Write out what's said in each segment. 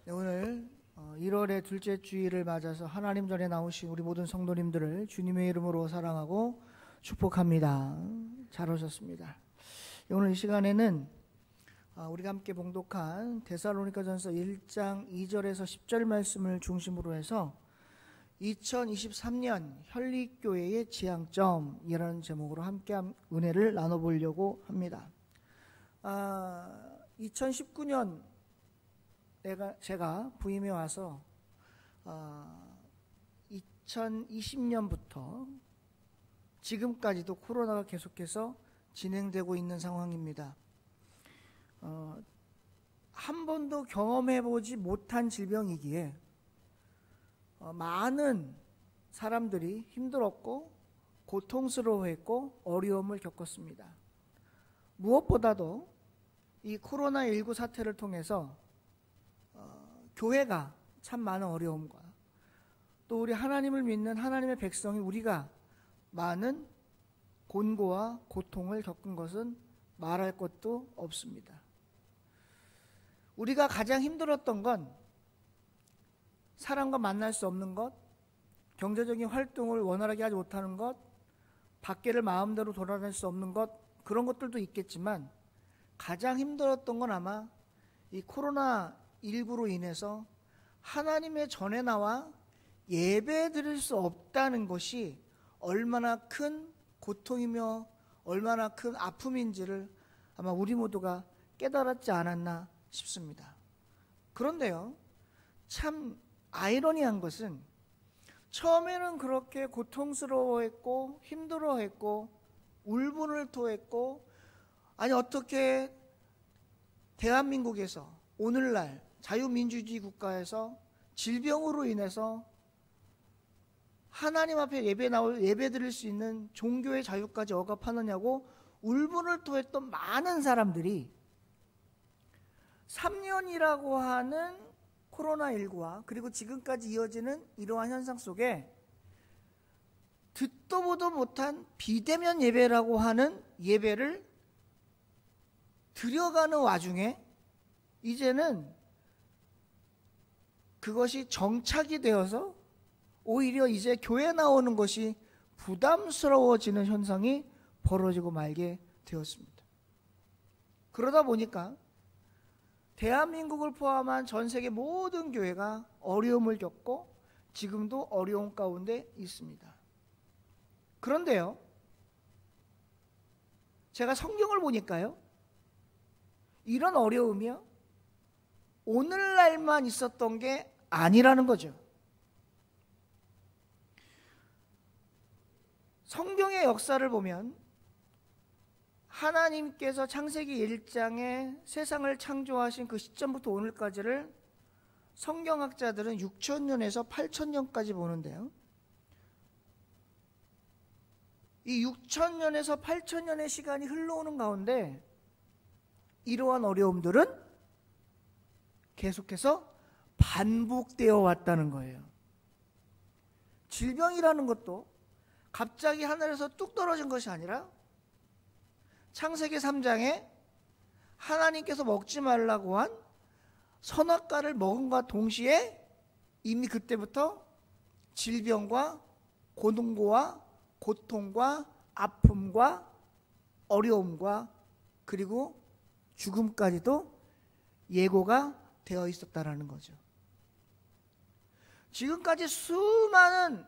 네, 오늘 1월의 둘째 주일을 맞아서 하나님 전에 나오신 우리 모든 성도님들을 주님의 이름으로 사랑하고 축복합니다. 잘 오셨습니다. 오늘 이 시간에는 우리가 함께 봉독한 데살로니가전서 1장 2절에서 10절 말씀을 중심으로 해서 2023년 현리교회의 지향점이라는 제목으로 함께 은혜를 나눠보려고 합니다. 2019년 제가 부임해 와서 2020년부터 지금까지도 코로나가 계속해서 진행되고 있는 상황입니다. 한 번도 경험해보지 못한 질병이기에 많은 사람들이 힘들었고 고통스러워했고 어려움을 겪었습니다. 무엇보다도 이 코로나19 사태를 통해서 교회가 참 많은 어려움과 또 우리 하나님을 믿는 하나님의 백성이 우리가 많은 곤고와 고통을 겪은 것은 말할 것도 없습니다. 우리가 가장 힘들었던 건 사람과 만날 수 없는 것, 경제적인 활동을 원활하게 하지 못하는 것, 밖에를 마음대로 돌아다닐 수 없는 것, 그런 것들도 있겠지만 가장 힘들었던 건 아마 이 코로나19로 인해서 하나님의 전에 나와 예배 드릴 수 없다는 것이 얼마나 큰 고통이며 얼마나 큰 아픔인지를 아마 우리 모두가 깨달았지 않았나 싶습니다. 그런데요, 참 아이러니한 것은 처음에는 그렇게 고통스러워했고 힘들어했고 울분을 토했고, 아니 어떻게 대한민국에서 오늘날 자유민주주의 국가에서 질병으로 인해서 하나님 앞에 예배 드릴 수 있는 종교의 자유까지 억압하느냐고 울분을 토했던 많은 사람들이 3년이라고 하는 코로나19와 그리고 지금까지 이어지는 이러한 현상 속에 듣도 보도 못한 비대면 예배라고 하는 예배를 드려가는 와중에 이제는 그것이 정착이 되어서 오히려 이제 교회 나오는 것이 부담스러워지는 현상이 벌어지고 말게 되었습니다. 그러다 보니까 대한민국을 포함한 전 세계 모든 교회가 어려움을 겪고 지금도 어려움 가운데 있습니다. 그런데요, 제가 성경을 보니까요, 이런 어려움이요, 오늘날만 있었던 게 아니라는 거죠. 성경의 역사를 보면 하나님께서 창세기 1장에 세상을 창조하신 그 시점부터 오늘까지를 성경학자들은 6,000년에서 8,000년까지 보는데요, 이 6,000년에서 8,000년의 시간이 흘러오는 가운데 이러한 어려움들은 계속해서 반복되어 왔다는 거예요. 질병이라는 것도 갑자기 하늘에서 뚝 떨어진 것이 아니라 창세기 3장에 하나님께서 먹지 말라고 한 선악과를 먹음과 동시에 이미 그때부터 질병과 고통과 고통과 아픔과 어려움과 그리고 죽음까지도 예고가 되어 있었다라는 거죠. 지금까지 수많은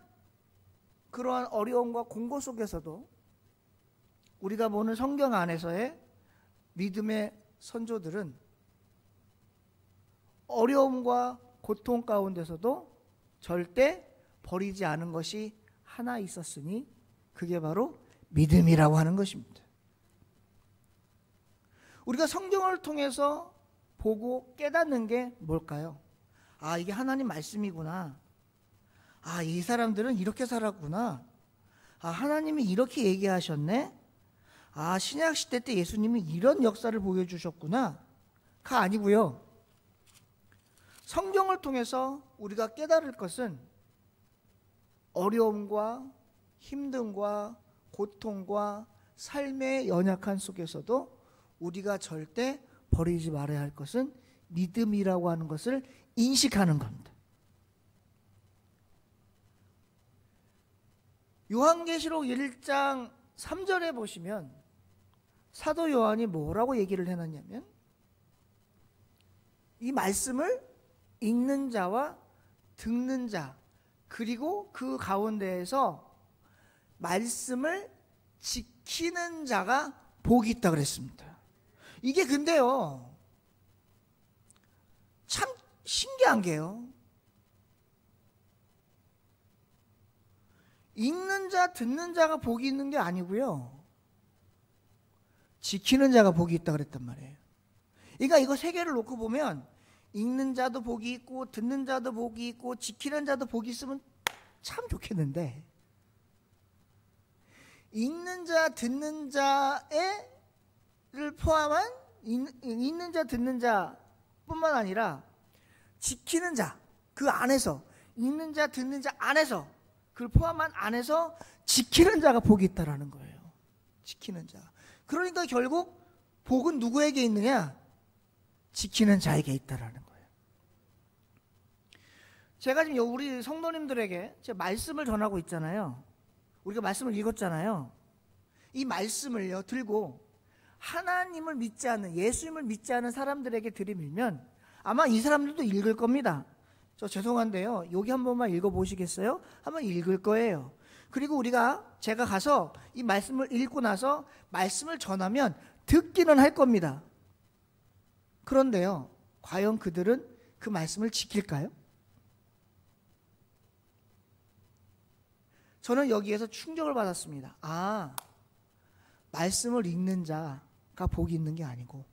그러한 어려움과 공고 속에서도 우리가 보는 성경 안에서의 믿음의 선조들은 어려움과 고통 가운데서도 절대 버리지 않은 것이 하나 있었으니 그게 바로 믿음이라고 하는 것입니다. 우리가 성경을 통해서 보고 깨닫는 게 뭘까요? 아, 이게 하나님 말씀이구나. 아, 이 사람들은 이렇게 살았구나. 아, 하나님이 이렇게 얘기하셨네. 아, 신약시대 때 예수님이 이런 역사를 보여주셨구나 가 아니고요, 성경을 통해서 우리가 깨달을 것은 어려움과 힘듦과 고통과 삶의 연약한 속에서도 우리가 절대 버리지 말아야 할 것은 믿음이라고 하는 것을 인식하는 겁니다. 요한계시록 1장 3절에 보시면 사도 요한이 뭐라고 얘기를 해놨냐면, 이 말씀을 읽는 자와 듣는 자, 그리고 그 가운데에서 말씀을 지키는 자가 복이 있다 그랬습니다. 이게 근데요, 참 신기한 게요, 읽는 자, 듣는 자가 복이 있는 게 아니고요, 지키는 자가 복이 있다 그랬단 말이에요. 그러니까 이거 세 개를 놓고 보면 읽는 자도 복이 있고 듣는 자도 복이 있고 지키는 자도 복이 있으면 참 좋겠는데, 읽는 자, 듣는 자를 포함한 읽는 자, 듣는 자뿐만 아니라 지키는 자, 그 안에서 읽는 자, 듣는 자 안에서, 그걸 포함한 안에서 지키는 자가 복이 있다라는 거예요. 지키는 자. 그러니까 결국 복은 누구에게 있느냐? 지키는 자에게 있다라는 거예요. 제가 지금 우리 성도님들에게 제가 말씀을 전하고 있잖아요. 우리가 말씀을 읽었잖아요. 이 말씀을요 들고 하나님을 믿지 않는, 예수님을 믿지 않는 사람들에게 들이밀면 아마 이 사람들도 읽을 겁니다. 저 죄송한데요, 여기 한 번만 읽어보시겠어요? 한번 읽을 거예요. 그리고 제가 가서 이 말씀을 읽고 나서 말씀을 전하면 듣기는 할 겁니다. 그런데요, 과연 그들은 그 말씀을 지킬까요? 저는 여기에서 충격을 받았습니다. 아, 말씀을 읽는 자가 복이 있는 게 아니고,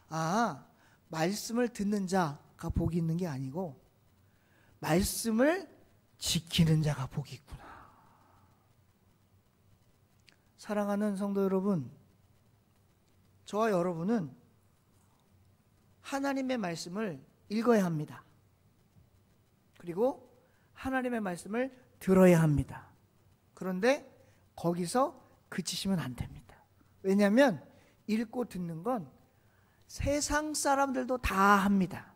아, 말씀을 듣는 자가 복이 있는 게 아니고, 말씀을 지키는 자가 복이 있구나. 사랑하는 성도 여러분, 저와 여러분은 하나님의 말씀을 읽어야 합니다. 그리고 하나님의 말씀을 들어야 합니다. 그런데 거기서 그치시면 안 됩니다. 왜냐하면 읽고 듣는 건 세상 사람들도 다 합니다.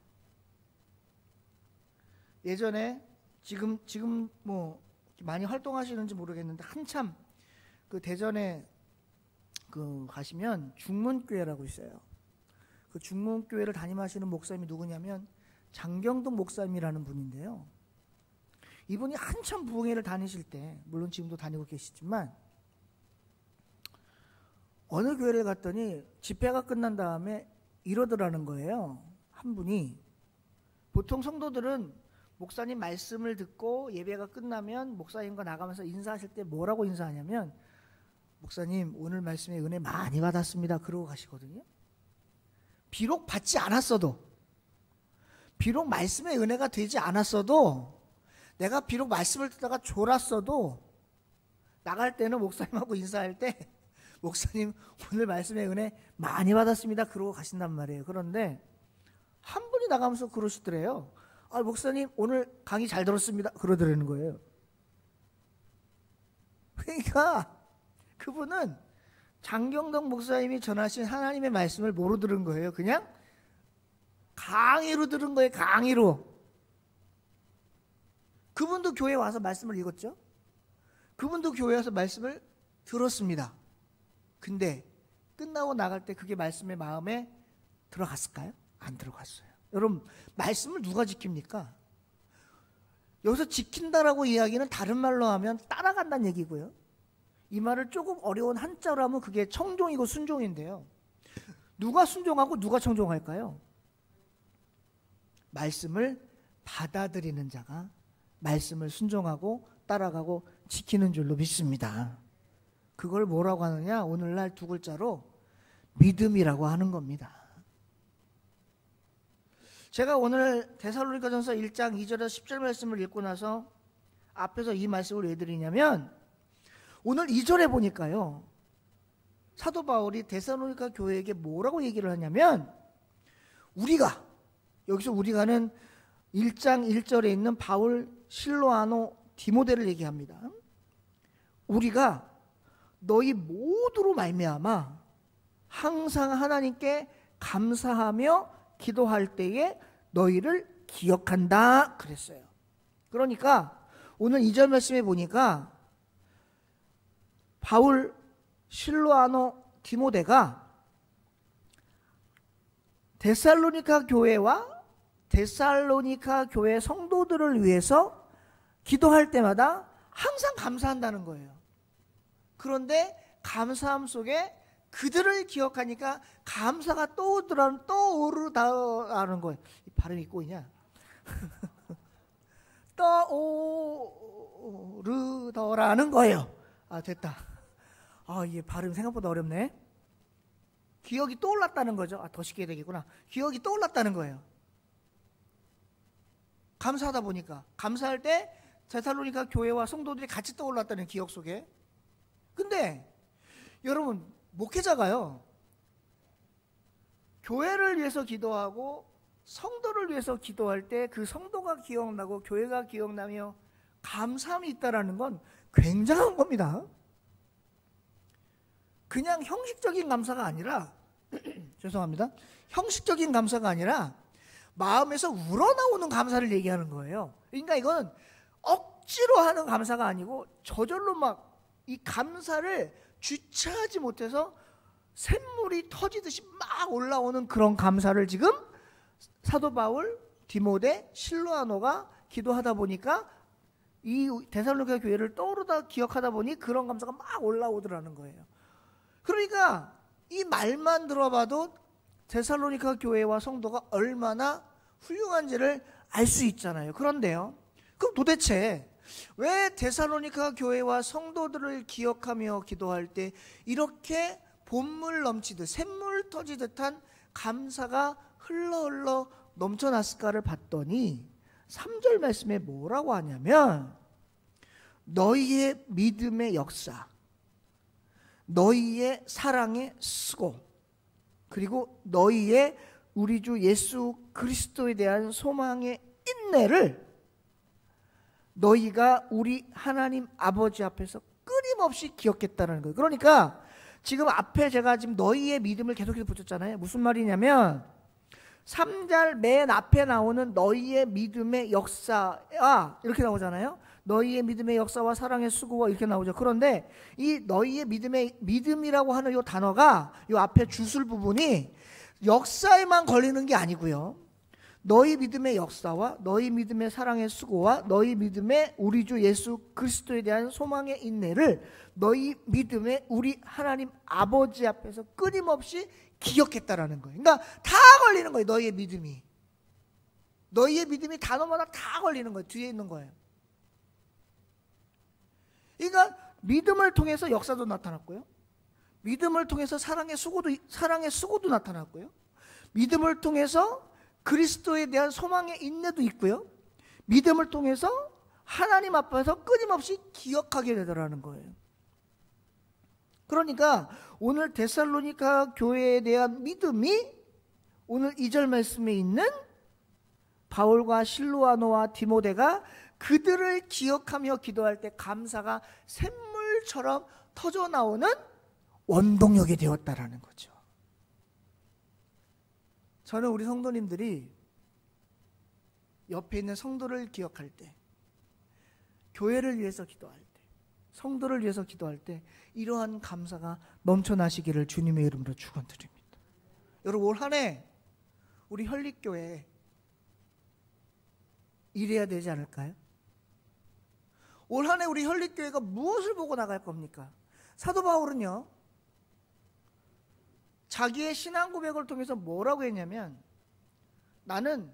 예전에 지금 뭐 많이 활동하시는지 모르겠는데, 한참 그 대전에 가시면 중문교회라고 있어요. 그 중문교회를 담임하시는 목사님이 누구냐면 장경동 목사님이라는 분인데요. 이분이 한참 부흥회를 다니실 때, 물론 지금도 다니고 계시지만, 어느 교회를 갔더니 집회가 끝난 다음에 이러더라는 거예요. 한 분이, 보통 성도들은 목사님 말씀을 듣고 예배가 끝나면 목사님과 나가면서 인사하실 때 뭐라고 인사하냐면, 목사님 오늘 말씀에 은혜 많이 받았습니다, 그러고 가시거든요. 비록 받지 않았어도, 비록 말씀의 은혜가 되지 않았어도, 내가 비록 말씀을 듣다가 졸았어도 나갈 때는 목사님하고 인사할 때 목사님 오늘 말씀의 은혜 많이 받았습니다, 그러고 가신단 말이에요. 그런데 한 분이 나가면서 그러시더래요. 아, 목사님 오늘 강의 잘 들었습니다, 그러더라는 거예요. 그러니까 그분은 장경동 목사님이 전하신 하나님의 말씀을 뭐로 들은 거예요? 그냥 강의로 들은 거예요. 강의로. 그분도 교회에 와서 말씀을 읽었죠. 그분도 교회에 와서 말씀을 들었습니다. 근데 끝나고 나갈 때 그게 말씀의 마음에 들어갔을까요? 안 들어갔어요. 여러분, 말씀을 누가 지킵니까? 여기서 지킨다라고 이야기는 다른 말로 하면 따라간다는 얘기고요. 이 말을 조금 어려운 한자로 하면 그게 청종이고 순종인데요. 누가 순종하고 누가 청종할까요? 말씀을 받아들이는 자가 말씀을 순종하고 따라가고 지키는 줄로 믿습니다. 그걸 뭐라고 하느냐? 오늘날 두 글자로 믿음이라고 하는 겁니다. 제가 오늘 데살로니가전서 1장 2절에서 10절 말씀을 읽고 나서 앞에서 이 말씀을 왜 드리냐면, 오늘 2절에 보니까요, 사도 바울이 데살로니가 교회에게 뭐라고 얘기를 하냐면, 우리가, 여기서 우리가는 1장 1절에 있는 바울, 실로아노, 디모데를 얘기합니다. 우리가 너희 모두로 말미암아 항상 하나님께 감사하며 기도할 때에 너희를 기억한다 그랬어요. 그러니까 오늘 2절 말씀에 보니까 바울, 실로아노, 디모데가 데살로니가 교회와 데살로니가 교회 성도들을 위해서 기도할 때마다 항상 감사한다는 거예요. 그런데 감사함 속에 그들을 기억하니까 감사가 떠오르다는 거예요. 이 발음이 꼬이냐? 떠오르더라는 거예요. 아, 됐다. 아, 이게 발음 생각보다 어렵네. 기억이 떠올랐다는 거죠. 아, 더 쉽게 해야 되겠구나. 기억이 떠올랐다는 거예요. 감사하다 보니까. 감사할 때 데살로니가 교회와 성도들이 같이 떠올랐다는 기억 속에. 근데 여러분, 목회자가요, 교회를 위해서 기도하고 성도를 위해서 기도할 때 그 성도가 기억나고 교회가 기억나며 감사함이 있다는 건 굉장한 겁니다. 그냥 형식적인 감사가 아니라 죄송합니다. 형식적인 감사가 아니라 마음에서 우러나오는 감사를 얘기하는 거예요. 그러니까 이건 억지로 하는 감사가 아니고 저절로 막 이 감사를 주체하지 못해서 샘물이 터지듯이 막 올라오는 그런 감사를 지금 사도 바울, 디모데, 실로아노가 기도하다 보니까 이 데살로니가 교회를 떠오르다 기억하다 보니 그런 감사가 막 올라오더라는 거예요. 그러니까 이 말만 들어봐도 데살로니가 교회와 성도가 얼마나 훌륭한지를 알 수 있잖아요. 그런데요, 그럼 도대체 왜 데살로니가 교회와 성도들을 기억하며 기도할 때 이렇게 본물 넘치듯 샘물 터지듯한 감사가 흘러 넘쳐났을까를 봤더니 3절 말씀에 뭐라고 하냐면 너희의 믿음의 역사, 너희의 사랑의 수고, 그리고 너희의 우리 주 예수 그리스도에 대한 소망의 인내를 너희가 우리 하나님 아버지 앞에서 끊임없이 기억했다는 거예요. 그러니까 지금 앞에 제가 지금 너희의 믿음을 계속해서 붙였잖아요. 무슨 말이냐면 3절 맨 앞에 나오는 너희의 믿음의 역사와 이렇게 나오잖아요. 너희의 믿음의 역사와 사랑의 수고와 이렇게 나오죠. 그런데 이 너희의 믿음이라고 하는 이 단어가 이 앞에 주술 부분이 역사에만 걸리는 게 아니고요. 너희 믿음의 역사와 너희 믿음의 사랑의 수고와 너희 믿음의 우리 주 예수 그리스도에 대한 소망의 인내를 너희 믿음의 우리 하나님 아버지 앞에서 끊임없이 기억했다라는 거예요. 그러니까 다 걸리는 거예요. 너희의 믿음이. 너희의 믿음이 단어마다 다 걸리는 거예요. 뒤에 있는 거예요. 그러니까 믿음을 통해서 역사도 나타났고요. 믿음을 통해서 사랑의 수고도 나타났고요. 믿음을 통해서 그리스도에 대한 소망의 인내도 있고요. 믿음을 통해서 하나님 앞에서 끊임없이 기억하게 되더라는 거예요. 그러니까 오늘 데살로니가 교회에 대한 믿음이 오늘 2절 말씀에 있는 바울과 실로아노와 디모데가 그들을 기억하며 기도할 때 감사가 샘물처럼 터져나오는 원동력이 되었다라는 거죠. 저는 우리 성도님들이 옆에 있는 성도를 기억할 때, 교회를 위해서 기도할 때, 성도를 위해서 기도할 때 이러한 감사가 넘쳐나시기를 주님의 이름으로 축원드립니다. 여러분, 올 한 해 우리 현립교회 이래야 되지 않을까요? 올 한 해 우리 현립교회가 무엇을 보고 나갈 겁니까? 사도 바울은요, 자기의 신앙 고백을 통해서 뭐라고 했냐면 나는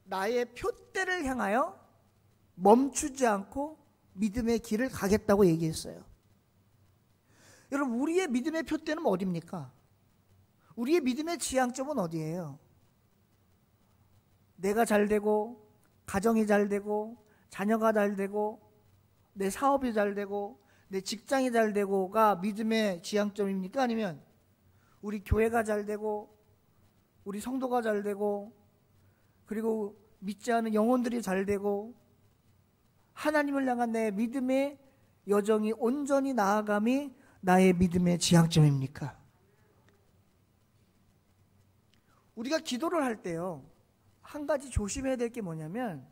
나의 표대를 향하여 멈추지 않고 믿음의 길을 가겠다고 얘기했어요. 여러분, 우리의 믿음의 표대는 어디입니까? 우리의 믿음의 지향점은 어디예요? 내가 잘 되고, 가정이 잘 되고, 자녀가 잘 되고, 내 사업이 잘 되고, 내 직장이 잘 되고가 믿음의 지향점입니까? 아니면 우리 교회가 잘 되고, 우리 성도가 잘 되고, 그리고 믿지 않은 영혼들이 잘 되고, 하나님을 향한 내 믿음의 여정이 온전히 나아감이 나의 믿음의 지향점입니까? 우리가 기도를 할 때요, 한 가지 조심해야 될 게 뭐냐면,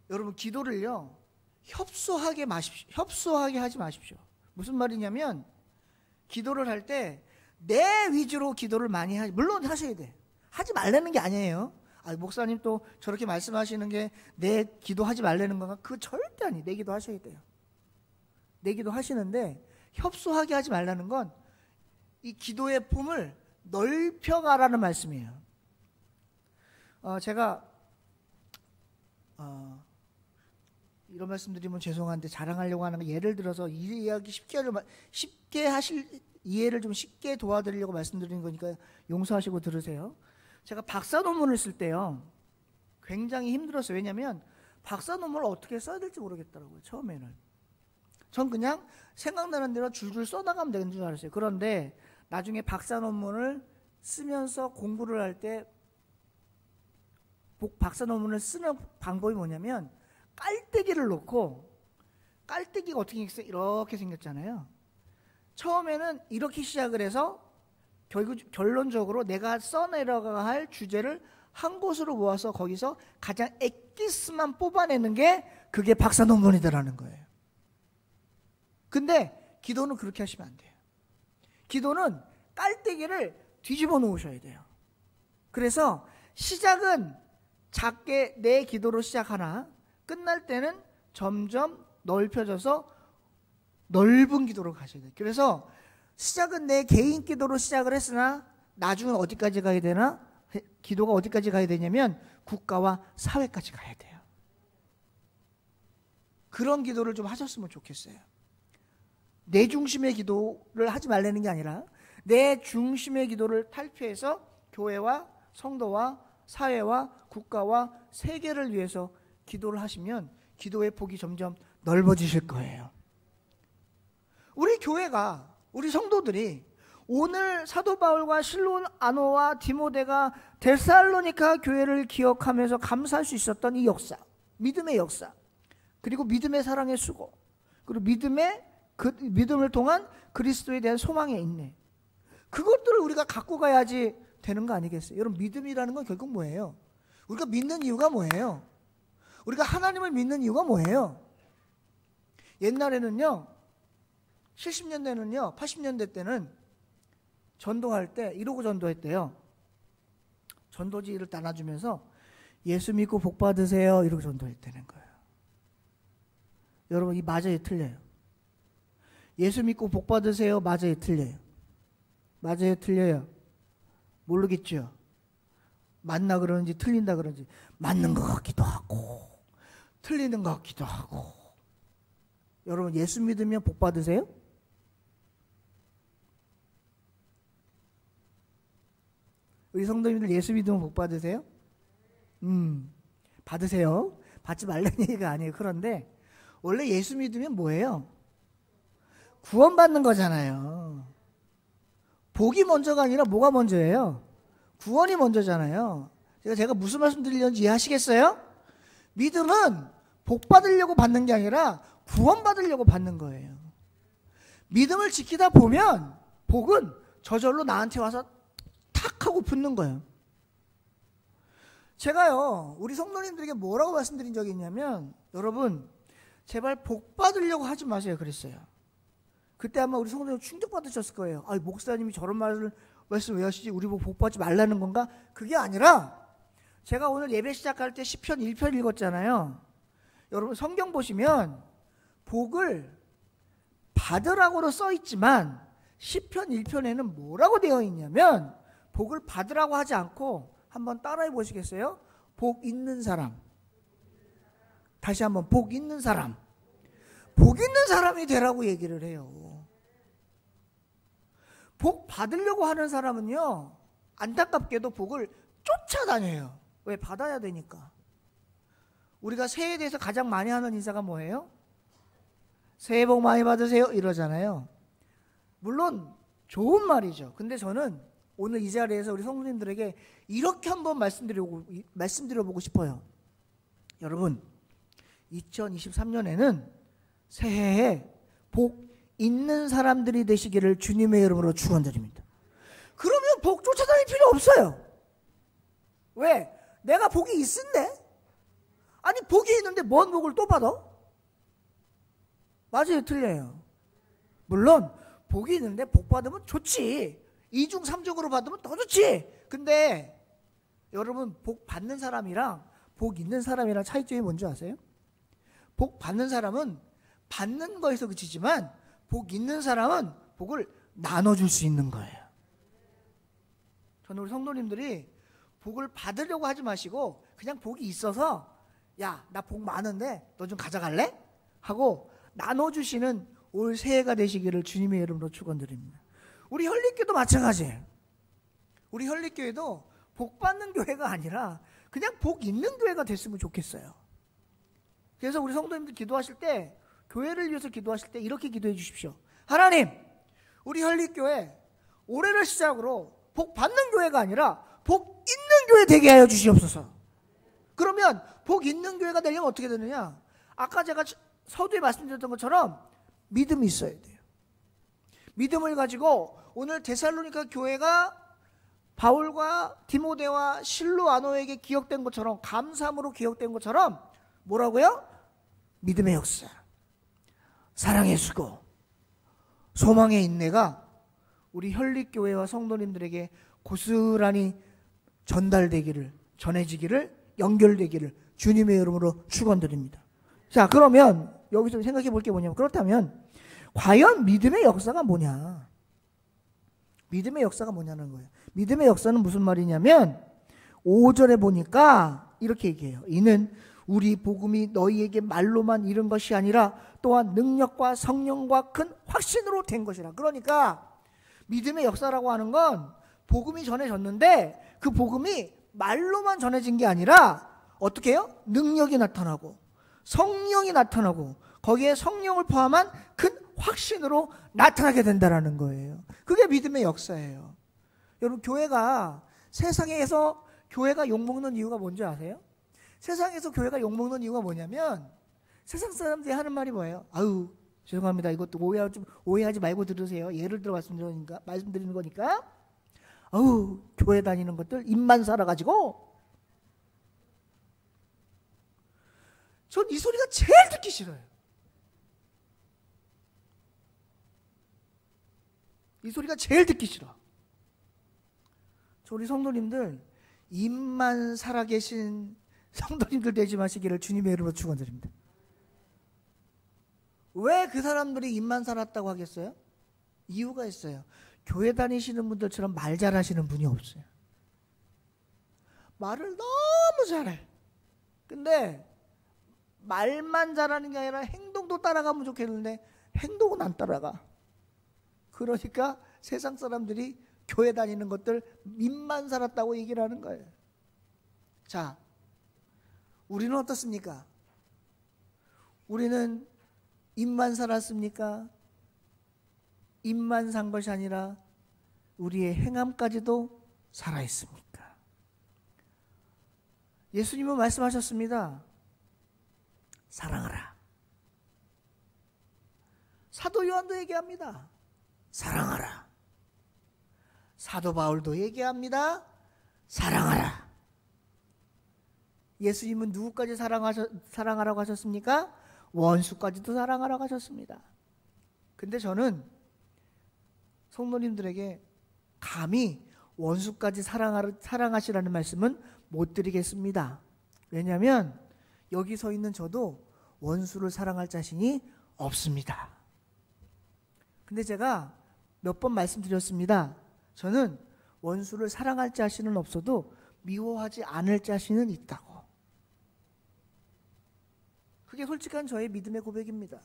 여러분 기도를요 협소하게 하지 마십시오. 무슨 말이냐면, 기도를 할 때 내 위주로 기도를 많이 물론 하셔야 돼. 하지 말라는 게 아니에요. 목사님 또 저렇게 말씀하시는 게 내 기도하지 말라는 건가? 그거 절대 아니에요. 내 기도 하셔야 돼요. 내 기도 하시는데 협소하게 하지 말라는 건 이 기도의 품을 넓혀가라는 말씀이에요. 제가 이런 말씀 드리면 죄송한데 자랑하려고 하는 거, 예를 들어서 이 이야기 쉽게 하실 이해를 좀 쉽게 도와드리려고 말씀드리는 거니까 용서하시고 들으세요. 제가 박사 논문을 쓸 때요 굉장히 힘들었어요. 왜냐하면 박사 논문을 어떻게 써야 될지 모르겠더라고요. 처음에는 전 그냥 생각나는 대로 줄줄 써나가면 되는 줄 알았어요. 그런데 나중에 박사 논문을 쓰면서 공부를 할 때 박사 논문을 쓰는 방법이 뭐냐면, 깔때기를 놓고, 깔때기가 어떻게 이렇게 생겼잖아요. 처음에는 이렇게 시작을 해서 결론적으로 내가 써내려가야 할 주제를 한 곳으로 모아서 거기서 가장 엑기스만 뽑아내는 게 그게 박사 논문이더라는 거예요. 근데 기도는 그렇게 하시면 안 돼요. 기도는 깔때기를 뒤집어 놓으셔야 돼요. 그래서 시작은 작게 내 기도로 시작하나 끝날 때는 점점 넓혀져서 넓은 기도로 가셔야 돼요. 그래서 시작은 내 개인 기도로 시작을 했으나 나중은 어디까지 가야 되나? 기도가 어디까지 가야 되냐면 국가와 사회까지 가야 돼요. 그런 기도를 좀 하셨으면 좋겠어요. 내 중심의 기도를 하지 말라는 게 아니라 내 중심의 기도를 탈피해서 교회와 성도와 사회와 국가와 세계를 위해서 기도를 하시면 기도의 폭이 점점 넓어지실 거예요. 우리 교회가, 우리 성도들이 오늘 사도 바울과 실로아노와 디모데가 데살로니가 교회를 기억하면서 감사할 수 있었던 이 역사, 믿음의 역사, 그리고 믿음의 사랑의 수고, 그리고 믿음을 통한 그리스도에 대한 소망의 인내, 그것들을 우리가 갖고 가야지 되는 거 아니겠어요? 여러분, 믿음이라는 건 결국 뭐예요? 우리가 믿는 이유가 뭐예요? 우리가 하나님을 믿는 이유가 뭐예요? 옛날에는요, 70년대는요, 80년대 때는 전도할 때 이러고 전도했대요. 전도지를 나눠주면서 예수 믿고 복 받으세요 이러고 전도했다는 거예요. 여러분, 이 맞아요, 틀려요? 예수 믿고 복 받으세요, 맞아요, 틀려요? 맞아요, 틀려요? 모르겠죠? 맞나 그러는지 틀린다 그러는지. 맞는 것 같기도 하고 틀리는 것 같기도 하고. 여러분, 예수 믿으면 복 받으세요? 우리 성도님들 예수 믿으면 복 받으세요? 받으세요. 받지 말라는 얘기가 아니에요. 그런데 원래 예수 믿으면 뭐예요? 구원받는 거잖아요. 복이 먼저가 아니라 뭐가 먼저예요? 구원이 먼저잖아요. 제가 무슨 말씀 드리려는지 이해하시겠어요? 믿음은 복 받으려고 받는 게 아니라 구원 받으려고 받는 거예요. 믿음을 지키다 보면 복은 저절로 나한테 와서 탁 하고 붙는 거예요. 제가요, 우리 성도님들에게 뭐라고 말씀드린 적이 있냐면, 여러분, 제발 복 받으려고 하지 마세요 그랬어요. 그때 아마 우리 성도님 충격받으셨을 거예요. 목사님이 저런 말씀 왜 하시지? 우리 복 받지 말라는 건가? 그게 아니라, 제가 오늘 예배 시작할 때 시편 1편 읽었잖아요. 여러분, 성경 보시면 복을 받으라고도 써 있지만 시편 1편에는 뭐라고 되어 있냐면, 복을 받으라고 하지 않고, 한번 따라해 보시겠어요? 복 있는 사람. 다시 한번, 복 있는 사람. 복 있는 사람이 되라고 얘기를 해요. 복 받으려고 하는 사람은요, 안타깝게도 복을 쫓아다녀요. 왜? 받아야 되니까. 우리가 새해에 대해서 가장 많이 하는 인사가 뭐예요? 새해 복 많이 받으세요 이러잖아요. 물론 좋은 말이죠. 근데 저는 오늘 이 자리에서 우리 성도님들에게 이렇게 한번 말씀드려보고 싶어요. 여러분, 2023년에는 새해에 복 있는 사람들이 되시기를 주님의 이름으로 축원드립니다. 그러면 복 쫓아다닐 필요 없어요. 왜? 내가 복이 있은데? 아니 복이 있는데 뭔 복을 또 받아? 맞아요, 틀려요? 물론 복이 있는데 복 받으면 좋지. 2중 3중으로 받으면 더 좋지. 근데 여러분, 복 받는 사람이랑 복 있는 사람이랑 차이점이 뭔지 아세요? 복 받는 사람은 받는 거에서 그치지만 복 있는 사람은 복을 나눠줄 수 있는 거예요. 저는 우리 성도님들이 복을 받으려고 하지 마시고 그냥 복이 있어서 야, 나 복 많은데 너 좀 가져갈래? 하고 나눠주시는 올 새해가 되시기를 주님의 이름으로 축원드립니다. 우리 현립교도 마찬가지예요. 우리 현립교회도 복 받는 교회가 아니라 그냥 복 있는 교회가 됐으면 좋겠어요. 그래서 우리 성도님들 기도하실 때, 교회를 위해서 기도하실 때 이렇게 기도해 주십시오. 하나님, 우리 현립교회 올해를 시작으로 복 받는 교회가 아니라 복 있는 교회 되게 하여 주시옵소서. 그러면 복 있는 교회가 되려면 어떻게 되느냐? 아까 제가 서두에 말씀드렸던 것처럼 믿음이 있어야 돼요. 믿음을 가지고 오늘 데살로니가 교회가 바울과 디모데와 실로아노에게 기억된 것처럼, 감사함으로 기억된 것처럼 뭐라고요? 믿음의 역사, 사랑의 수고, 소망의 인내가 우리 현립교회와 성도님들에게 고스란히 전달되기를, 전해지기를, 연결되기를 주님의 이름으로 축원드립니다. 자, 그러면 여기서 생각해 볼 게 뭐냐면, 그렇다면 과연 믿음의 역사가 뭐냐? 믿음의 역사가 뭐냐는 거예요. 믿음의 역사는 무슨 말이냐면 5절에 보니까 이렇게 얘기해요. 이는 우리 복음이 너희에게 말로만 이른 것이 아니라 또한 능력과 성령과 큰 확신으로 된 것이라. 그러니까 믿음의 역사라고 하는 건 복음이 전해졌는데 그 복음이 말로만 전해진 게 아니라 어떻게 해요? 능력이 나타나고 성령이 나타나고 거기에 성령을 포함한 큰 확신으로 나타나게 된다는 거예요. 그게 믿음의 역사예요. 여러분, 교회가 세상에서 교회가 욕먹는 이유가 뭔지 아세요? 세상에서 교회가 욕먹는 이유가 뭐냐면 세상 사람들이 하는 말이 뭐예요? 아유, 죄송합니다. 이것도 오해하지 말고 들으세요. 예를 들어 말씀드리는 거니까. 아우, 교회 다니는 것들 입만 살아가지고. 전 이 소리가 제일 듣기 싫어요. 이 소리가 제일 듣기 싫어. 저 우리 성도님들 입만 살아계신 성도님들 되지 마시기를 주님의 이름으로 축원드립니다. 왜 그 사람들이 입만 살았다고 하겠어요? 이유가 있어요. 교회 다니시는 분들처럼 말 잘하시는 분이 없어요. 말을 너무 잘해. 근데 말만 잘하는 게 아니라 행동도 따라가면 좋겠는데 행동은 안 따라가. 그러니까 세상 사람들이 교회 다니는 것들 입만 살았다고 얘기를 하는 거예요. 자, 우리는 어떻습니까? 우리는 입만 살았습니까? 입만 산 것이 아니라 우리의 행함까지도 살아있습니까? 예수님은 말씀하셨습니다. 사랑하라. 사도 요한도 얘기합니다. 사랑하라. 사도 바울도 얘기합니다. 사랑하라. 예수님은 누구까지 사랑하라고 하셨습니까? 원수까지도 사랑하라고 하셨습니다. 근데 저는 성도님들에게 감히 원수까지 사랑하시라는 말씀은 못 드리겠습니다. 왜냐하면 여기 서 있는 저도 원수를 사랑할 자신이 없습니다. 근데 제가 몇 번 말씀드렸습니다. 저는 원수를 사랑할 자신은 없어도 미워하지 않을 자신은 있다고. 그게 솔직한 저의 믿음의 고백입니다.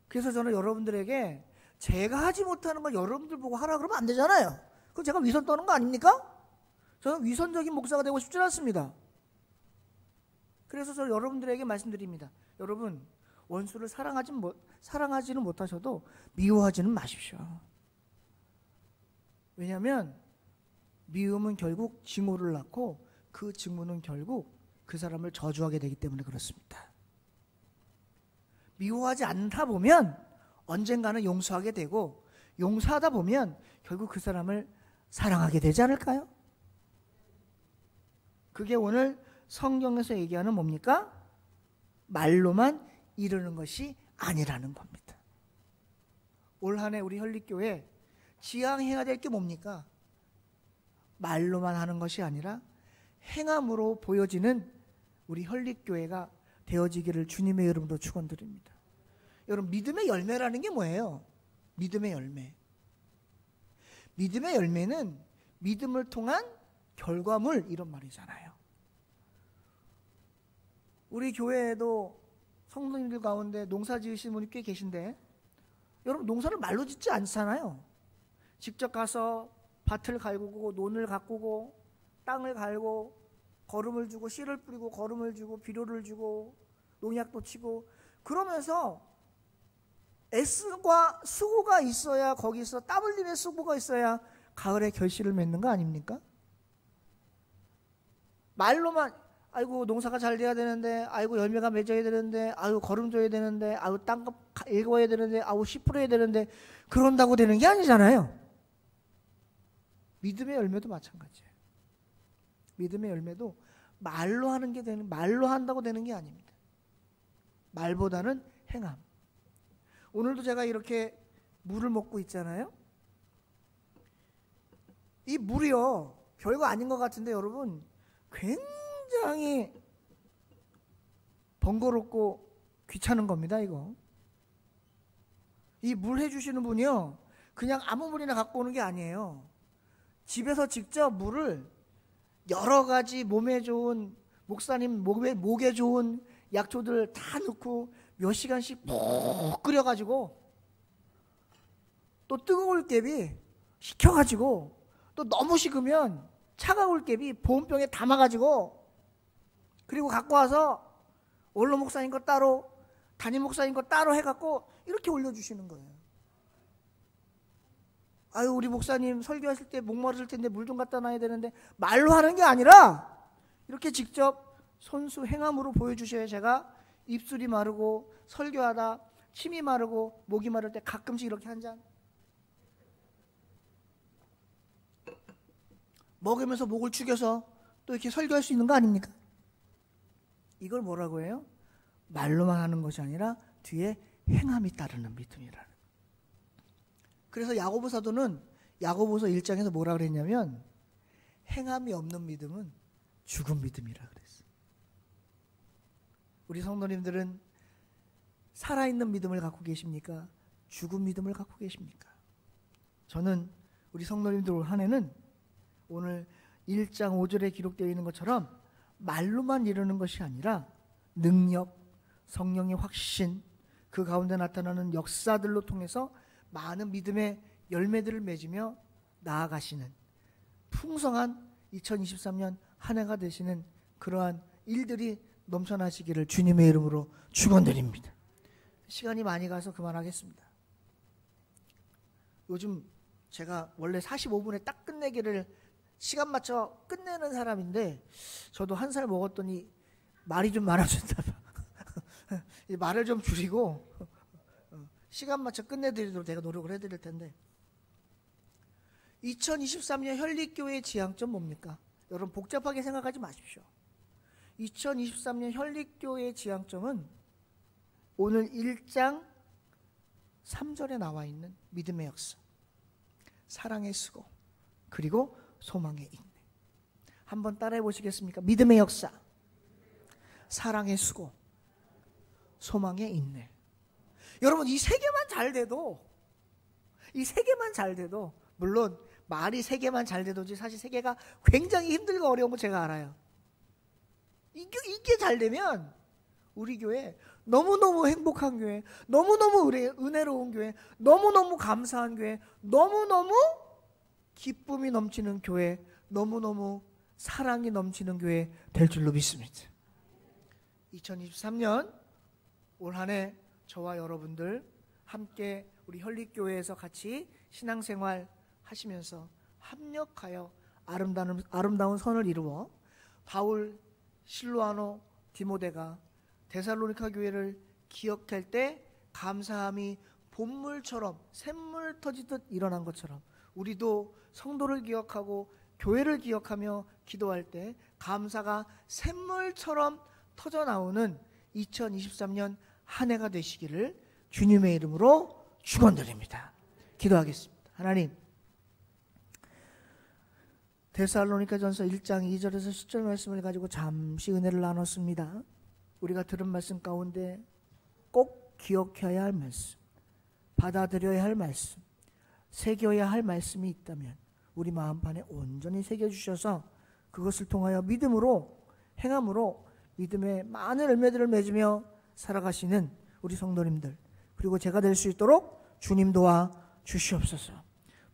그래서 저는 여러분들에게 제가 하지 못하는 걸 여러분들 보고 하라 그러면 안 되잖아요. 그럼 제가 위선 떠는 거 아닙니까? 저는 위선적인 목사가 되고 싶지 않습니다. 그래서 저 여러분들에게 말씀드립니다. 여러분, 원수를 사랑하지는 못하셔도 미워하지는 마십시오. 왜냐하면 미움은 결국 증오를 낳고 그 증오는 결국 그 사람을 저주하게 되기 때문에 그렇습니다. 미워하지 않다 보면 언젠가는 용서하게 되고 용서하다 보면 결국 그 사람을 사랑하게 되지 않을까요? 그게 오늘 성경에서 얘기하는 뭡니까? 말로만 이루는 것이 아니라는 겁니다. 올 한 해 우리 현립교회 지향해야 될 게 뭡니까? 말로만 하는 것이 아니라 행함으로 보여지는 우리 현립교회가 되어지기를 주님의 이름으로 축원드립니다. 여러분, 믿음의 열매라는 게 뭐예요? 믿음의 열매. 믿음의 열매는 믿음을 통한 결과물, 이런 말이잖아요. 우리 교회에도 성도님들 가운데 농사 지으신 분이 꽤 계신데, 여러분, 농사를 말로 짓지 않잖아요. 직접 가서 밭을 갈구고 논을 가꾸고 땅을 갈고 거름을 주고 씨를 뿌리고 거름을 주고 비료를 주고 농약도 치고, 그러면서 애쓰과 수고가 있어야, 거기서 땀 흘림의 수고가 있어야 가을에 결실을 맺는 거 아닙니까? 말로만 아이고 농사가 잘 돼야 되는데, 아이고 열매가 맺어야 되는데, 아이고 거름 줘야 되는데, 아이고 땅 읽어야 되는데, 아이고 씨 뿌려야 되는데, 그런다고 되는 게 아니잖아요. 믿음의 열매도 마찬가지예요. 믿음의 열매도 말로 하는 게 되는, 말로 한다고 되는 게 아닙니다. 말보다는 행함. 오늘도 제가 이렇게 물을 먹고 있잖아요. 이 물이요, 별거 아닌 것 같은데 여러분, 굉장히 번거롭고 귀찮은 겁니다. 이거. 이 물 해주시는 분이요, 그냥 아무 물이나 갖고 오는 게 아니에요. 집에서 직접 물을 여러 가지 몸에 좋은, 목사님 목에 좋은 약초들 다 넣고 몇 시간씩 푹 끓여가지고, 또 뜨거울 갭이 식혀가지고, 또 너무 식으면 차가울 갭이 보온병에 담아가지고, 그리고 갖고 와서 원로 목사님 거 따로, 담임 목사님 거 따로 해갖고 이렇게 올려주시는 거예요. 아유, 우리 목사님 설교하실 때 목마르실 텐데 물 좀 갖다 놔야 되는데, 말로 하는 게 아니라 이렇게 직접 손수 행함으로 보여주셔야 제가 입술이 마르고 설교하다 침이 마르고 목이 마를 때 가끔씩 이렇게 한 잔 먹으면서 목을 축여서 또 이렇게 설교할 수 있는 거 아닙니까? 이걸 뭐라고 해요? 말로만 하는 것이 아니라 뒤에 행함이 따르는 믿음이라는. 그래서 야고보 사도는 야고보서 1장에서 뭐라 그랬냐면, 행함이 없는 믿음은 죽은 믿음이라 그랬어요. 우리 성도님들은 살아있는 믿음을 갖고 계십니까? 죽은 믿음을 갖고 계십니까? 저는 우리 성도님들 올 한 해는 오늘 1장 5절에 기록되어 있는 것처럼 말로만 이루는 것이 아니라 능력, 성령의 확신, 그 가운데 나타나는 역사들로 통해서 많은 믿음의 열매들을 맺으며 나아가시는 풍성한 2023년 한 해가 되시는 그러한 일들이 넘쳐나시기를 주님의 이름으로 축원드립니다. 시간이 많이 가서 그만하겠습니다. 요즘 제가 원래 45분에 딱 끝내기를 시간 맞춰 끝내는 사람인데, 저도 한 살 먹었더니 말이 좀 많아졌나 봐. 말을 좀 줄이고 시간 맞춰 끝내드리도록 제가 노력을 해드릴 텐데, 2023년 현립교회의 지향점 뭡니까? 여러분, 복잡하게 생각하지 마십시오. 2023년 현립교회의 지향점은 오늘 1장 3절에 나와 있는 믿음의 역사, 사랑의 수고, 그리고 소망의 인내. 한번 따라해 보시겠습니까? 믿음의 역사, 사랑의 수고, 소망의 인내. 여러분, 이 세 개만 잘 돼도, 이 세 개만 잘 돼도, 물론 말이 세 개만 잘 돼도지 사실 세 개가 굉장히 힘들고 어려운 거 제가 알아요. 이게 잘 되면 우리 교회 너무너무 행복한 교회, 너무너무 은혜로운 교회, 너무너무 감사한 교회, 너무너무 기쁨이 넘치는 교회, 너무너무 사랑이 넘치는 교회 될 줄로 믿습니다. 2023년 올 한 해 저와 여러분들 함께 우리 현립교회에서 같이 신앙생활 하시면서 합력하여 아름다운 선을 이루어 바울, 실로아노, 디모데가 데살로니가 교회를 기억할 때 감사함이 본물처럼 샘물 터지듯 일어난 것처럼 우리도 성도를 기억하고 교회를 기억하며 기도할 때 감사가 샘물처럼 터져나오는 2023년 한 해가 되시기를 주님의 이름으로 축원드립니다. 기도하겠습니다. 하나님, 데살로니가전서 1장 2절에서 10절 말씀을 가지고 잠시 은혜를 나눴습니다. 우리가 들은 말씀 가운데 꼭 기억해야 할 말씀, 받아들여야 할 말씀, 새겨야 할 말씀이 있다면 우리 마음판에 온전히 새겨주셔서 그것을 통하여 믿음으로 행함으로 믿음의 많은 열매들을 맺으며 살아가시는 우리 성도님들, 그리고 제가 될 수 있도록 주님 도와 주시옵소서.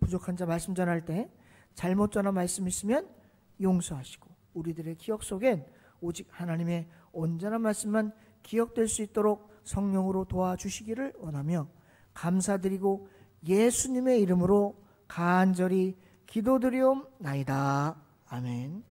부족한 자 말씀 전할 때 잘못 전한 말씀 있으면 용서하시고 우리들의 기억 속엔 오직 하나님의 온전한 말씀만 기억될 수 있도록 성령으로 도와주시기를 원하며 감사드리고 예수님의 이름으로 간절히 기도드리옵나이다. 아멘.